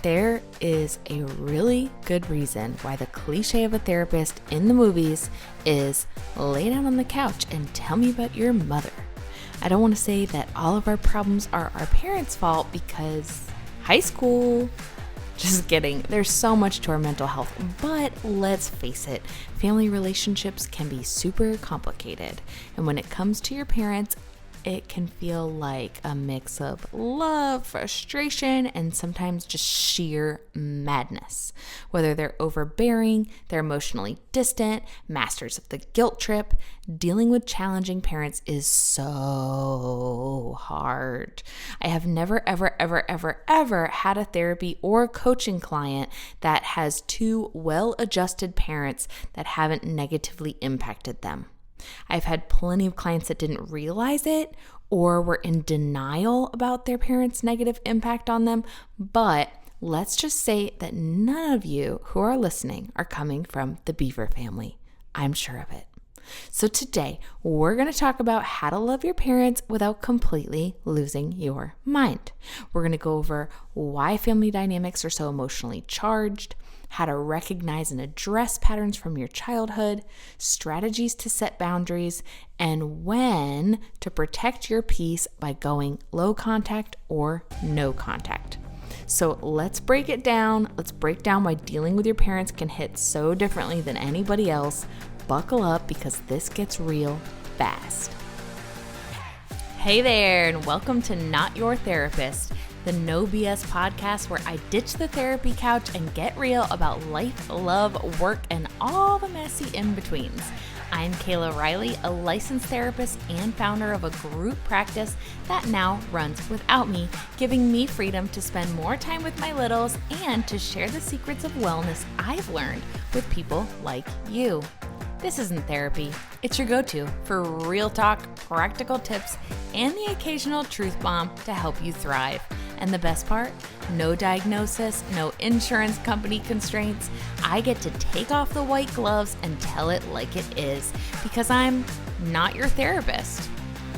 There is a really good reason why the cliche of a therapist in the movies is lay down on the couch and tell me about your mother. I don't want to say that all of our problems are our parents' fault because high school. Just kidding. There's so much to our mental health, but let's face it, family relationships can be super complicated. And when it comes to your parents, it can feel like a mix of love, frustration, and sometimes just sheer madness. Whether they're overbearing, they're emotionally distant, masters of the guilt trip, dealing with challenging parents is so hard. I have never, ever had a therapy or coaching client that has two well-adjusted parents that haven't negatively impacted them. I've had plenty of clients that didn't realize it or were in denial about their parents' negative impact on them, but let's just say that none of you who are listening are coming from the Beaver family. I'm sure of it. So today, we're going to talk about how to love your parents without completely losing your mind. We're going to go over why family dynamics are so emotionally charged, how to recognize and address patterns from your childhood, strategies to set boundaries, and when to protect your peace by going low contact or no contact. So let's break it down. Let's break down why dealing with your parents can hit so differently than anybody else. Buckle up because this gets real fast. Hey there, and welcome to Not Your Therapist, the No BS podcast where I ditch the therapy couch and get real about life, love, work, and all the messy in-betweens. I'm Kayla Riley, a licensed therapist and founder of a group practice that now runs without me, giving me freedom to spend more time with my littles and to share the secrets of wellness I've learned with people like you. This isn't therapy. It's your go-to for real talk, practical tips, and the occasional truth bomb to help you thrive. And the best part, no diagnosis, no insurance company constraints. I get to take off the white gloves and tell it like it is because I'm not your therapist.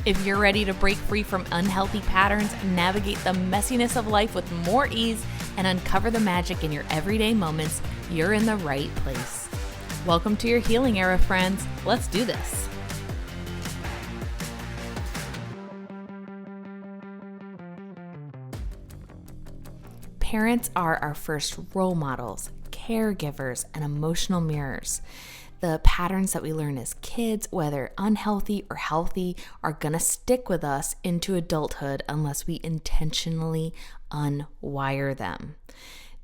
If you're ready to break free from unhealthy patterns, navigate the messiness of life with more ease, and uncover the magic in your everyday moments, you're in the right place. Welcome to your healing era, friends. Let's do this. Parents are our first role models, caregivers, and emotional mirrors. The patterns that we learn as kids, whether unhealthy or healthy, are going to stick with us into adulthood unless we intentionally unwire them.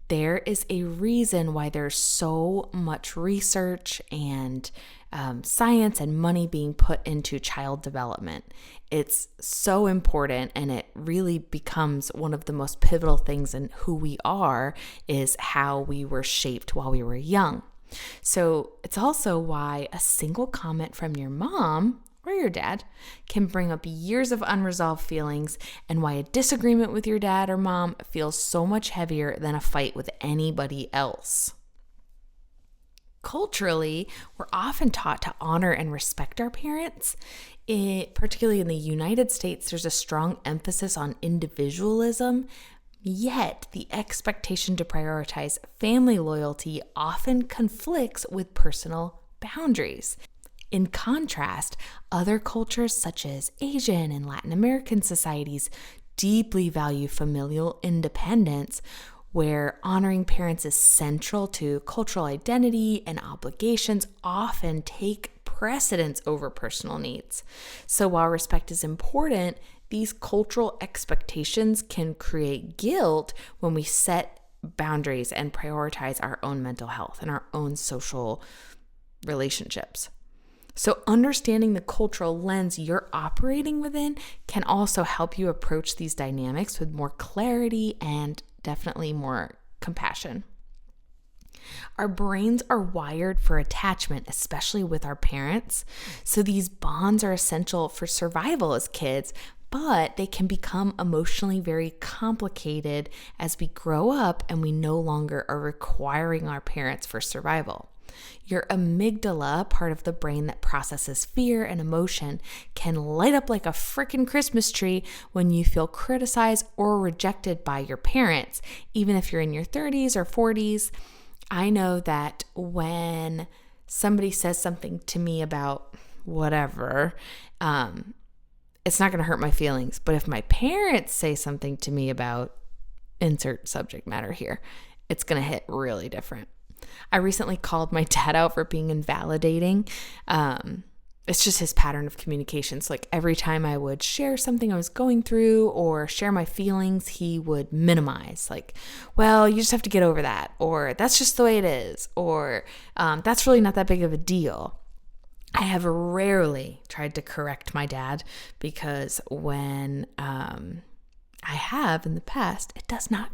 There is a reason why there's so much research and science and money being put into child development. It's so important, and it really becomes one of the most pivotal things in who we are is how we were shaped while we were young. So it's also why a single comment from your mom or your dad can bring up years of unresolved feelings, and why a disagreement with your dad or mom feels so much heavier than a fight with anybody else. Culturally, we're often taught to honor and respect our parents. Particularly in the United States, there's a strong emphasis on individualism, yet the expectation to prioritize family loyalty often conflicts with personal boundaries. In contrast, other cultures such as Asian and Latin American societies deeply value familial independence, where honoring parents is central to cultural identity and obligations often take precedence over personal needs. So while respect is important, these cultural expectations can create guilt when we set boundaries and prioritize our own mental health and our own social relationships. So understanding the cultural lens you're operating within can also help you approach these dynamics with more clarity and definitely more compassion. Our brains are wired for attachment, especially with our parents. So these bonds are essential for survival as kids, but they can become emotionally very complicated as we grow up and we no longer are requiring our parents for survival. Your amygdala, part of the brain that processes fear and emotion, can light up like a freaking Christmas tree when you feel criticized or rejected by your parents, even if you're in your 30s or 40s. I know that when somebody says something to me about whatever, it's not going to hurt my feelings. But if my parents say something to me about insert subject matter here, it's going to hit really different. I recently called my dad out for being invalidating. It's just his pattern of communication. So like every time I would share something I was going through or share my feelings, he would minimize, like, well, you just have to get over that, or that's just the way it is, or that's really not that big of a deal. I have rarely tried to correct my dad because when I have in the past, it does not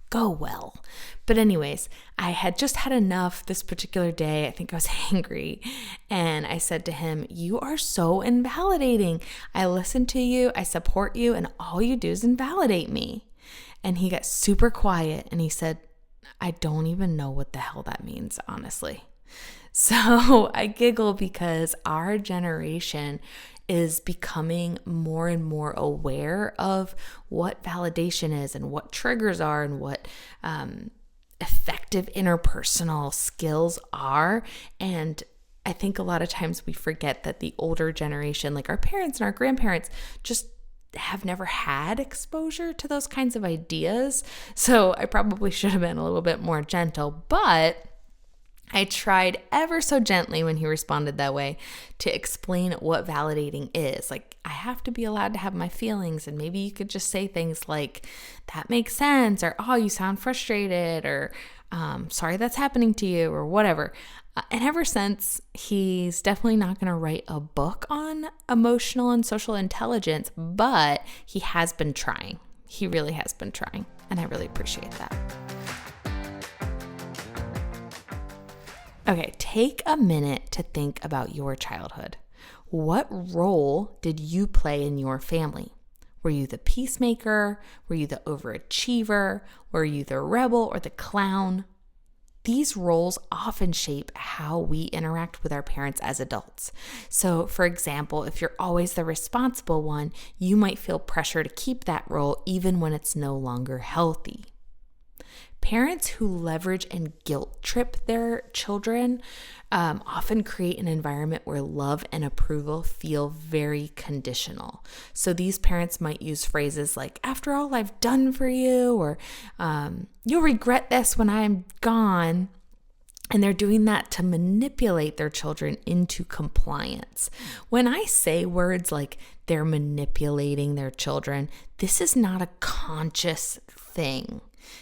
go well. But anyways, I had just had enough this particular day. I think I was angry. And I said to him, you are so invalidating. I listen to you, I support you, and all you do is invalidate me. And he got super quiet and he said, I don't even know what the hell that means, honestly. So I giggle because our generation is becoming more and more aware of what validation is and what triggers are and what effective interpersonal skills are. And I think a lot of times we forget that the older generation, like our parents and our grandparents, just have never had exposure to those kinds of ideas. So I probably should have been a little bit more gentle, but I tried ever so gently when he responded that way to explain what validating is. Like, I have to be allowed to have my feelings, and maybe you could just say things like, that makes sense, or, oh, you sound frustrated, or sorry that's happening to you, or whatever. And ever since, he's definitely not going to write a book on emotional and social intelligence, but he has been trying. He really has been trying, and I really appreciate that. Okay, take a minute to think about your childhood. What role did you play in your family? Were you the peacemaker? Were you the overachiever? Were you the rebel or the clown? These roles often shape how we interact with our parents as adults. So, for example, if you're always the responsible one, you might feel pressure to keep that role even when it's no longer healthy. Parents who leverage and guilt trip their children often create an environment where love and approval feel very conditional. So these parents might use phrases like, after all I've done for you, or you'll regret this when I'm gone. And they're doing that to manipulate their children into compliance. When I say words like they're manipulating their children, this is not a conscious thing.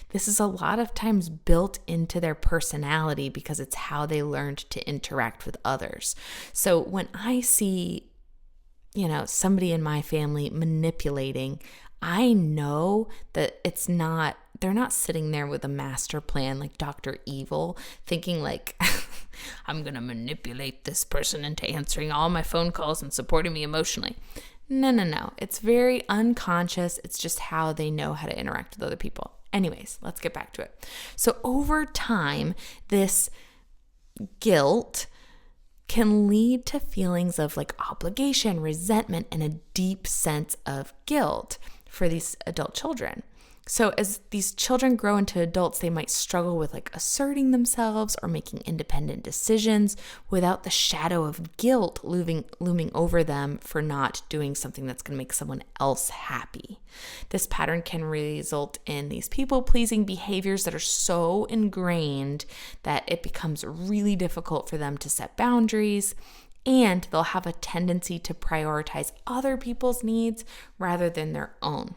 This is a lot of times built into their personality because it's how they learned to interact with others. So when I see, somebody in my family manipulating, I know that they're not sitting there with a master plan like Dr. Evil, thinking like, I'm going to manipulate this person into answering all my phone calls and supporting me emotionally. No. It's very unconscious. It's just how they know how to interact with other people. Anyways, let's get back to it. So over time, this guilt can lead to feelings of like obligation, resentment, and a deep sense of guilt for these adult children. So as these children grow into adults, they might struggle with like asserting themselves or making independent decisions without the shadow of guilt looming over them for not doing something that's going to make someone else happy. This pattern can result in these people-pleasing behaviors that are so ingrained that it becomes really difficult for them to set boundaries, and they'll have a tendency to prioritize other people's needs rather than their own,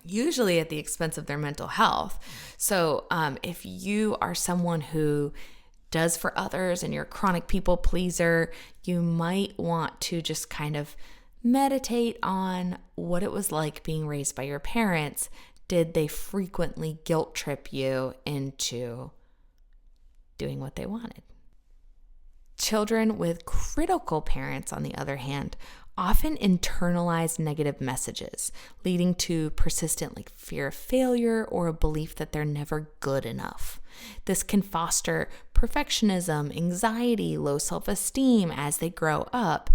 usually at the expense of their mental health. So if you are someone who does for others and you're a chronic people pleaser, you might want to just kind of meditate on what it was like being raised by your parents. Did they frequently guilt trip you into doing what they wanted? Children with critical parents, on the other hand, often internalize negative messages, leading to persistent fear of failure or a belief that they're never good enough. This can foster perfectionism, anxiety, low self-esteem as they grow up,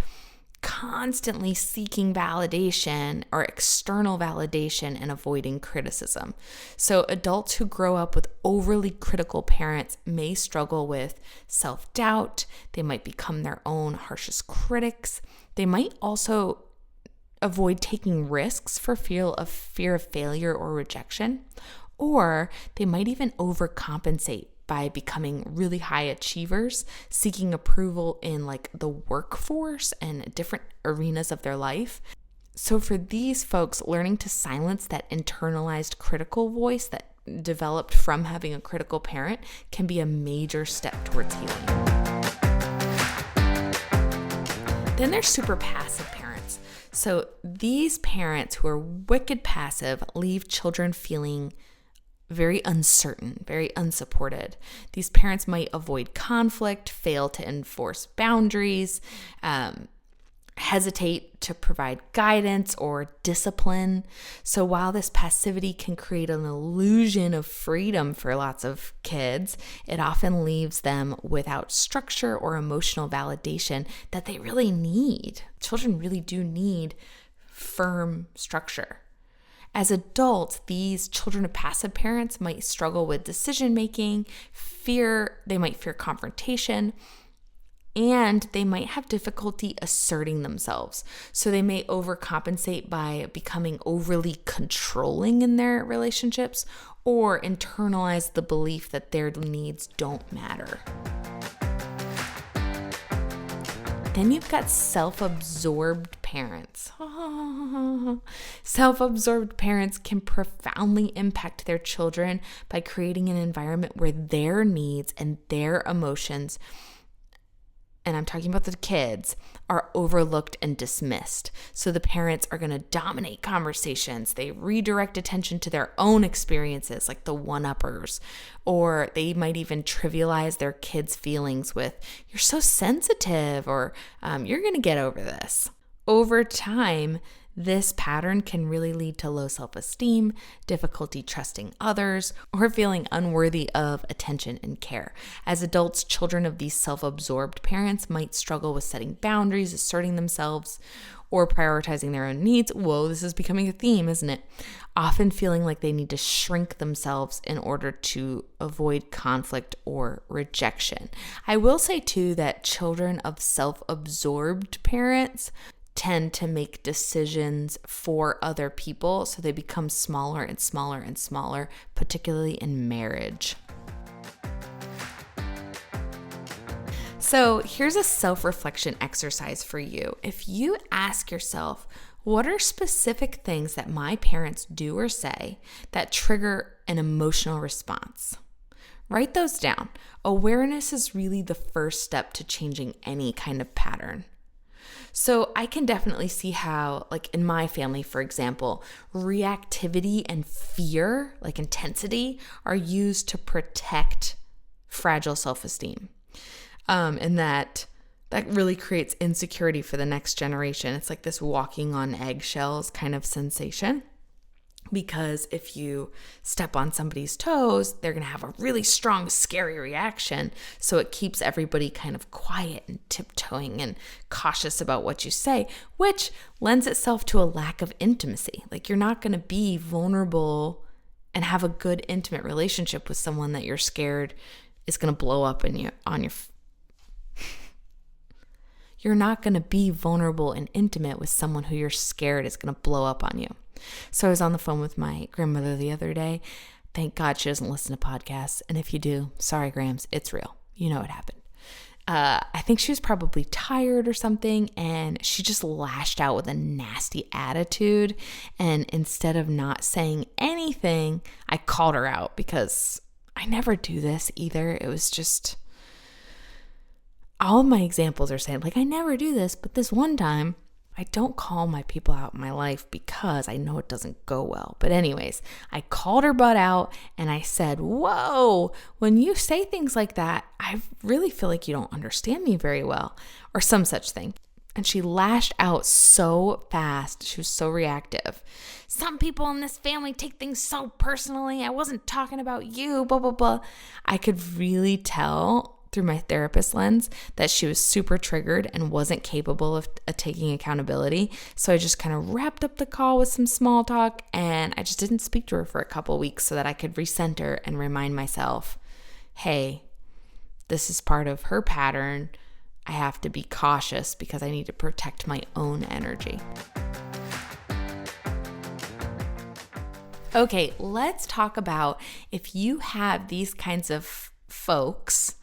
constantly seeking validation or external validation and avoiding criticism. So adults who grow up with overly critical parents may struggle with self-doubt. They might become their own harshest critics. They might also avoid taking risks for fear of failure or rejection, or they might even overcompensate by becoming really high achievers, seeking approval in the workforce and different arenas of their life. So for these folks, learning to silence that internalized critical voice that developed from having a critical parent can be a major step towards healing. Then there's super passive parents. So these parents who are wicked passive leave children feeling very uncertain, very unsupported. These parents might avoid conflict, fail to enforce boundaries, hesitate to provide guidance or discipline. So while this passivity can create an illusion of freedom for lots of kids, it often leaves them without structure or emotional validation that they really need. Children really do need firm structure. As adults, these children of passive parents might struggle with decision-making, they might fear confrontation, and they might have difficulty asserting themselves. So they may overcompensate by becoming overly controlling in their relationships or internalize the belief that their needs don't matter. Then you've got self-absorbed parents. Self-absorbed parents can profoundly impact their children by creating an environment where their needs and their emotions, and I'm talking about the kids, are overlooked and dismissed. So the parents are going to dominate conversations. They redirect attention to their own experiences, like the one-uppers, or they might even trivialize their kids' feelings with, "You're so sensitive," or "You're going to get over this." Over time, this pattern can really lead to low self-esteem, difficulty trusting others, or feeling unworthy of attention and care. As adults, children of these self-absorbed parents might struggle with setting boundaries, asserting themselves, or prioritizing their own needs. Whoa, this is becoming a theme, isn't it? Often feeling like they need to shrink themselves in order to avoid conflict or rejection. I will say too that children of self-absorbed parents tend to make decisions for other people, so they become smaller and smaller and smaller, particularly in marriage. So here's a self-reflection exercise for you. If you ask yourself, what are specific things that my parents do or say that trigger an emotional response? Write those down. Awareness is really the first step to changing any kind of pattern. So I can definitely see how, in my family, for example, reactivity and fear, intensity, are used to protect fragile self-esteem. And that really creates insecurity for the next generation. It's like this walking on eggshells kind of sensation. Because if you step on somebody's toes, they're going to have a really strong, scary reaction. So it keeps everybody kind of quiet and tiptoeing and cautious about what you say, which lends itself to a lack of intimacy. You're not going to be vulnerable and have a good, intimate relationship with someone that you're scared is going to blow up You're not going to be vulnerable and intimate with someone who you're scared is going to blow up on you. So I was on the phone with my grandmother the other day. Thank God she doesn't listen to podcasts. And if you do, sorry, Grams, it's real. You know what happened. I think she was probably tired or something, and she just lashed out with a nasty attitude. And instead of not saying anything, I called her out because I never do this either. It was just, all of my examples are saying, I never do this, but this one time, I don't call my people out in my life because I know it doesn't go well. But anyways, I called her butt out and I said, "Whoa, when you say things like that, I really feel like you don't understand me very well," or some such thing. And she lashed out so fast. She was so reactive. Some people in this family take things so personally. I wasn't talking about you, blah, blah, blah. I could really tell through my therapist lens that she was super triggered and wasn't capable of taking accountability. So I just kind of wrapped up the call with some small talk, and I just didn't speak to her for a couple weeks so that I could recenter and remind myself, hey, this is part of her pattern. I have to be cautious because I need to protect my own energy. Okay, let's talk about if you have these kinds of folks,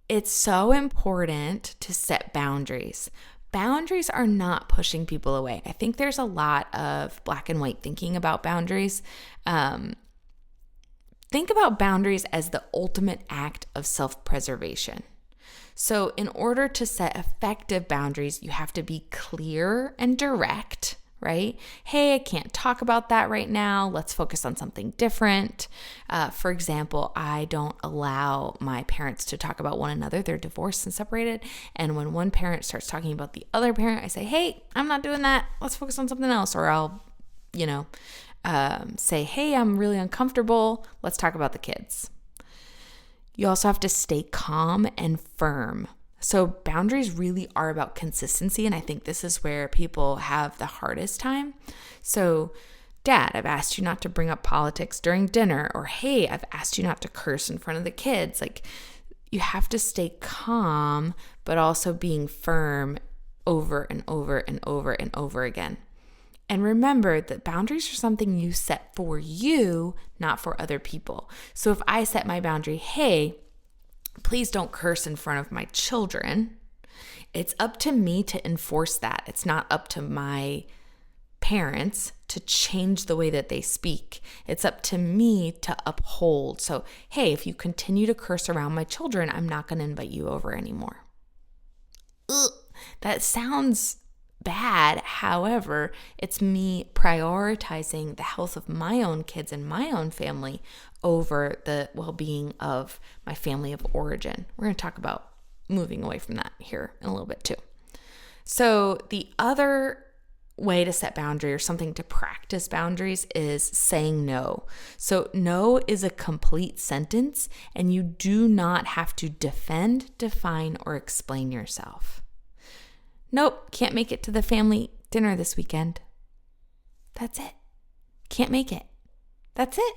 it's so important to set boundaries. Boundaries are not pushing people away. I think there's a lot of black and white thinking about boundaries. Think about boundaries as the ultimate act of self-preservation. So in order to set effective boundaries, you have to be clear and direct, right? Hey, I can't talk about that right now. Let's focus on something different. For example, I don't allow my parents to talk about one another. They're divorced and separated. And when one parent starts talking about the other parent, I say, hey, I'm not doing that. Let's focus on something else. Or I'll, say, hey, I'm really uncomfortable. Let's talk about the kids. You also have to stay calm and firm. So boundaries really are about consistency, and I think this is where people have the hardest time. So, Dad, I've asked you not to bring up politics during dinner, or hey, I've asked you not to curse in front of the kids. Like, you have to stay calm, but also being firm over and over and over and over again. And remember that boundaries are something you set for you, not for other people. So if I set my boundary, hey, please don't curse in front of my children, it's up to me to enforce that. It's not up to my parents to change the way that they speak. It's up to me to uphold. So, hey, if you continue to curse around my children, I'm not going to invite you over anymore. Ugh, that sounds bad. However, it's me prioritizing the health of my own kids and my own family over the well-being of my family of origin. We're going to talk about moving away from that here in a little bit too. So the other way to set boundary or something to practice boundaries is saying no. So no is a complete sentence, and you do not have to defend, define, or explain yourself. Nope, can't make it to the family dinner this weekend. That's it. Can't make it. That's it.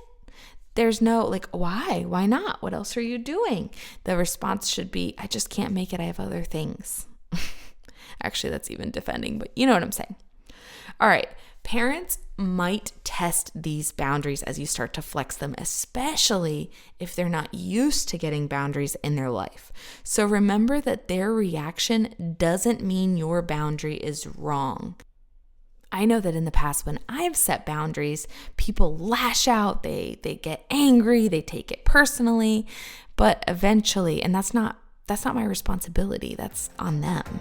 There's no why? Why not? What else are you doing? The response should be, I just can't make it. I have other things. Actually, that's even defending, but you know what I'm saying. All right. Parents might test these boundaries as you start to flex them, especially if they're not used to getting boundaries in their life. So remember that their reaction doesn't mean your boundary is wrong. I know that in the past when I've set boundaries, people lash out, they get angry, they take it personally, but eventually, and that's not my responsibility, that's on them.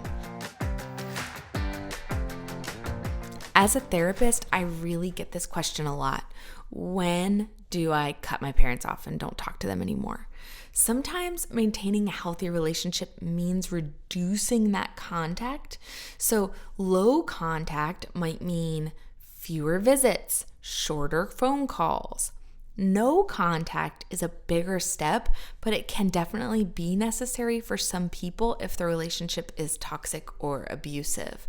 As a therapist, I really get this question a lot. When do I cut my parents off and don't talk to them anymore? Sometimes maintaining a healthy relationship means reducing that contact. So low contact might mean fewer visits, shorter phone calls. No contact is a bigger step, but it can definitely be necessary for some people if the relationship is toxic or abusive.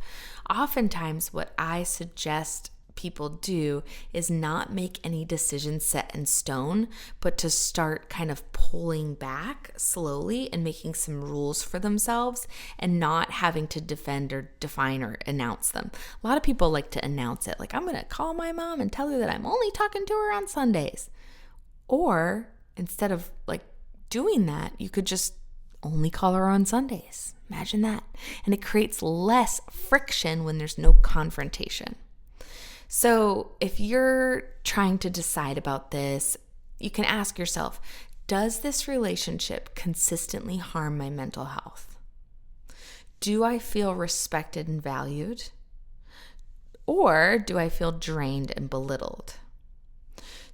Oftentimes, what I suggest people do is not make any decisions set in stone, but to start kind of pulling back slowly and making some rules for themselves and not having to defend or define or announce them. A lot of people like to announce it, like, I'm going to call my mom and tell her that I'm only talking to her on Sundays. Or instead of doing that, you could just only call her on Sundays. Imagine that. And it creates less friction when there's no confrontation. So if you're trying to decide about this, you can ask yourself, does this relationship consistently harm my mental health? Do I feel respected and valued? Or do I feel drained and belittled?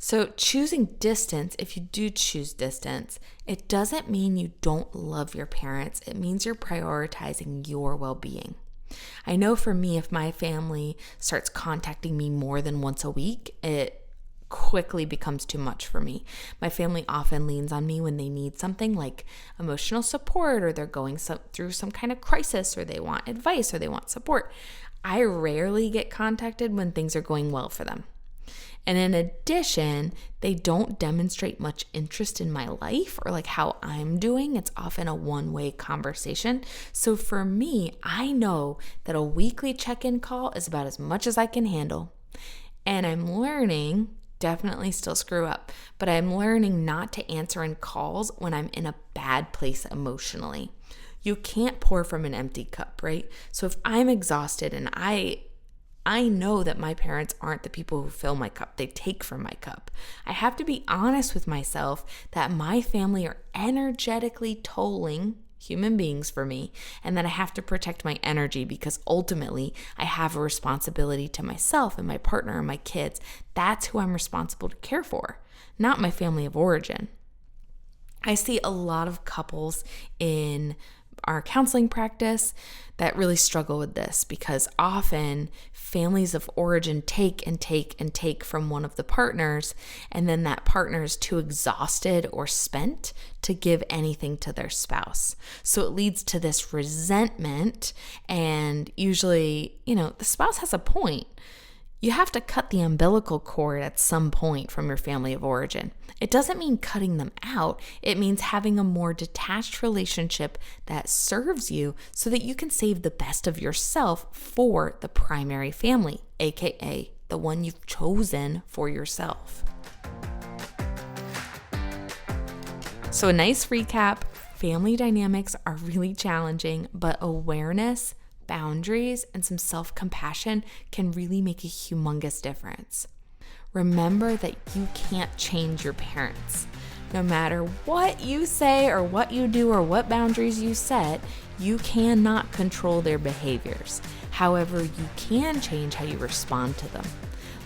So choosing distance, if you do choose distance, it doesn't mean you don't love your parents. It means you're prioritizing your well-being. I know for me, if my family starts contacting me more than once a week, it quickly becomes too much for me. My family often leans on me when they need something like emotional support, or they're going through some kind of crisis, or they want advice, or they want support. I rarely get contacted when things are going well for them. And in addition, they don't demonstrate much interest in my life or like how I'm doing. It's often a one-way conversation. So for me, I know that a weekly check-in call is about as much as I can handle. And I'm learning, definitely still screw up, but I'm learning not to answer in calls when I'm in a bad place emotionally. You can't pour from an empty cup, right? So if I'm exhausted and I know that my parents aren't the people who fill my cup, they take from my cup. I have to be honest with myself that my family are energetically tolling human beings for me, and that I have to protect my energy because ultimately I have a responsibility to myself and my partner and my kids. That's who I'm responsible to care for, not my family of origin. I see a lot of couples in our counseling practice that really struggle with this because often families of origin take and take and take from one of the partners, and then that partner is too exhausted or spent to give anything to their spouse. So it leads to this resentment, and usually, the spouse has a point. You have to cut the umbilical cord at some point from your family of origin. It doesn't mean cutting them out. It means having a more detached relationship that serves you so that you can save the best of yourself for the primary family, aka the one you've chosen for yourself. So a nice recap, family dynamics are really challenging, but awareness, boundaries, and some self-compassion can really make a humongous difference. Remember that you can't change your parents. No matter what you say or what you do or what boundaries you set, you cannot control their behaviors. However, you can change how you respond to them.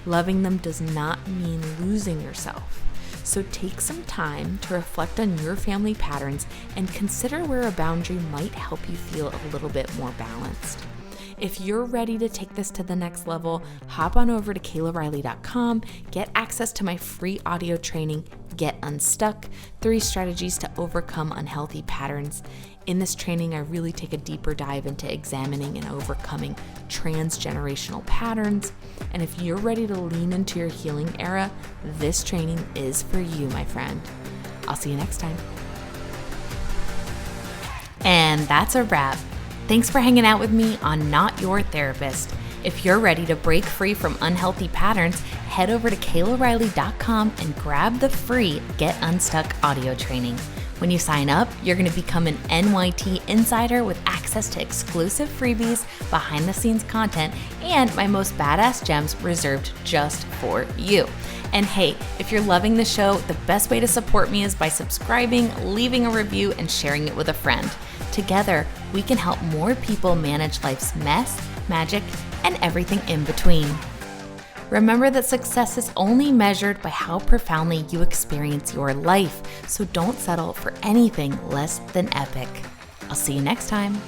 Loving them does not mean losing yourself. So take some time to reflect on your family patterns and consider where a boundary might help you feel a little bit more balanced. If you're ready to take this to the next level, hop on over to KaylaRiley.com, get access to my free audio training, Get Unstuck, 3 Strategies to Overcome Unhealthy Patterns. In this training, I really take a deeper dive into examining and overcoming transgenerational patterns. And if you're ready to lean into your healing era, this training is for you, my friend. I'll see you next time. And that's a wrap. Thanks for hanging out with me on Not Your Therapist. If you're ready to break free from unhealthy patterns, head over to KaylaRiley.com and grab the free Get Unstuck audio training. When you sign up, you're going to become an NYT insider with access to exclusive freebies, behind-the-scenes content, and my most badass gems reserved just for you. And hey, if you're loving the show, the best way to support me is by subscribing, leaving a review, and sharing it with a friend. Together, we can help more people manage life's mess, magic, and everything in between. Remember that success is only measured by how profoundly you experience your life, so don't settle for anything less than epic. I'll see you next time.